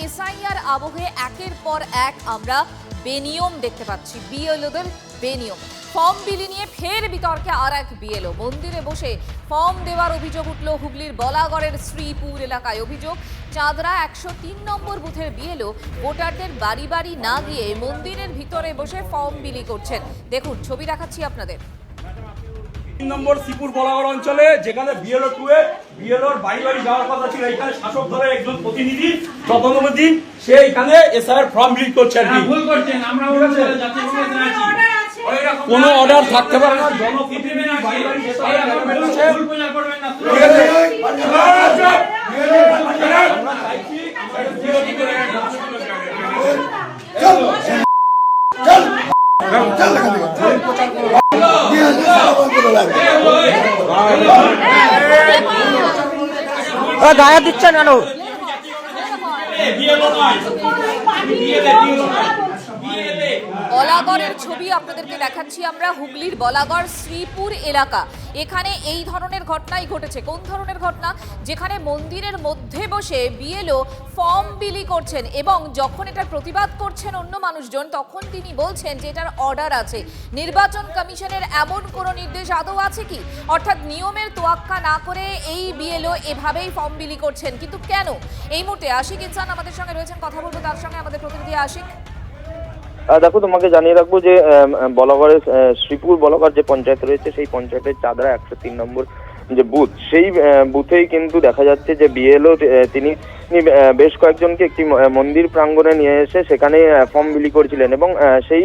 SIR আবহে একের পর এক আমরা বেনিয়ম দেখতে পাচ্ছি, বিএলওদের বেনিয়ম। ফর্ম বিলি নিয়ে ফের বিতর্কে আর এক বিএলও। মন্দিরে বসে ফর্ম দেওয়ার অভিযোগ উঠল হুগলির বলাগড়ের শ্রীপুর এলাকায়। অভিযোগ, চাঁদরা 103 নম্বর বুথের বিএলও ভোটারদের বাড়ি বাড়ি না গিয়ে মন্দিরের ভিতরে বসে ফর্ম বিলি করছেন। দেখুন, ছবি দেখাচ্ছি আপনাদের। 3 নম্বর শ্রীপুর বলাগড় অঞ্চলে যেখানে বিএলও 2 এ বিএলওর বাড়ি বাড়ি যাওয়ার কথা ছিল, এখানে শাসক দলের একজন প্রতিনিধি প্রতিনিধি সে এখানে এসআইআর ফর্ম বিলি করছে আর কি। ভুল করছেন, আমরা কোন অর্ডার থাকতে পারে না, জনপ্রতিনিধি বাড়ি বাড়ি এসআইআর ফর্ম করছে। ভুল প্রচার করবেন না। আমরা চাইছি গায়ে দিচ্ছেন কেন? বলাগড়ের ছবি আপনাদেরকে দেখাচ্ছি আমরা, হুগলির বলাগড় শ্রীপুর এলাকা। এখানে এই ধরনের ঘটনাই ঘটেছে। কোন ধরনের ঘটনা? যেখানে মন্দিরের মধ্যে বসে বিএলও ফর্ম বিলি করছেন এবং যখন এটার প্রতিবাদ করছেন অন্য মানুষজন, তখন তিনি বলছেন যে এটার অর্ডার আছে। নির্বাচন কমিশনের এমন কোনো নির্দেশ আদৌ আছে কি? অর্থাৎ নিয়মের তোয়াক্কা না করে এই বিএলও এভাবেই ফর্ম বিলি করছেন, কিন্তু কেন? এই মুহূর্তে আশিক ইনসান আমাদের সঙ্গে রয়েছেন, কথা বলবো তার সঙ্গে। আমাদের প্রতিনিধি আশিক। দেখো, তোমাকে জানিয়ে রাখবো যে বলাগড়ের শ্রীপুর বলাগড় যে পঞ্চায়েত রয়েছে, সেই পঞ্চায়েতের চাঁদরা 103 নম্বর যে বুথ, সেই বুথেই কিন্তু দেখা যাচ্ছে যে বিএলও তিনি বেশ কয়েকজনকে একটি মন্দির প্রাঙ্গণে নিয়ে এসে সেখানে ফর্ম বিলি করেছিলেন এবং সেই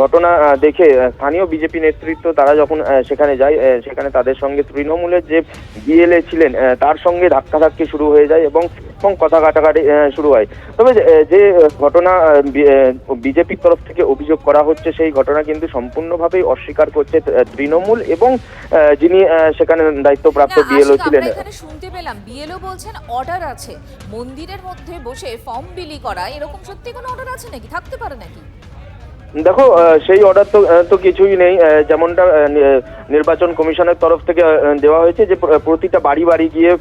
ঘটনা দেখে স্থানীয় বিজেপি নেতৃত্ব তারা যখন সেখানে যায়, সেখানে তাদের সঙ্গে তৃণমূলের যে বিএলএ ছিলেন তার সঙ্গে ধাক্কাধাক্কি শুরু হয়ে যায় এবং কথা কাটাকাটি শুরু হয়। তবে যে ঘটনা বিজেপির তরফ থেকে অভিযোগ করা হচ্ছে, সেই ঘটনা কিন্তু সম্পূর্ণভাবেই অস্বীকার করছে তৃণমূল এবং যিনি সেখানে দায়িত্বপ্রাপ্ত বিএলও ছিলেন। এখানে শুনতে পেলাম বিএলও বলছেন অর্ডার আছে মন্দিরের মধ্যে বসে ফর্ম বিলি করা। এরকম সত্যি কোনো অর্ডার আছে নাকি? থাকতে পারে নাকি? দেখো, সেই অর্ডার তো কিছুই নেই। যেমনটা নির্বাচন কমিশনের তরফ থেকে দেওয়া হয়েছে যে প্রতিটা বাড়ি বাড়ি গিয়ে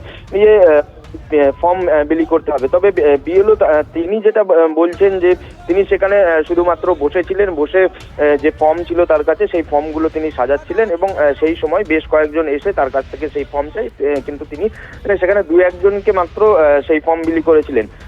ফর্ম বিলি করতে হবে। তবে বিএলও তিনি যেটা বলছেন যে তিনি সেখানে শুধুমাত্র বসেছিলেন, বসে যে ফর্ম ছিল তার কাছে, সেই ফর্মগুলো তিনি সাজাচ্ছিলেন এবং সেই সময় বেশ কয়েকজন এসে তার কাছ থেকে সেই ফর্ম চাই, কিন্তু তিনি সেখানে 2-1 জনকে মাত্র সেই ফর্ম বিলি করেছিলেন।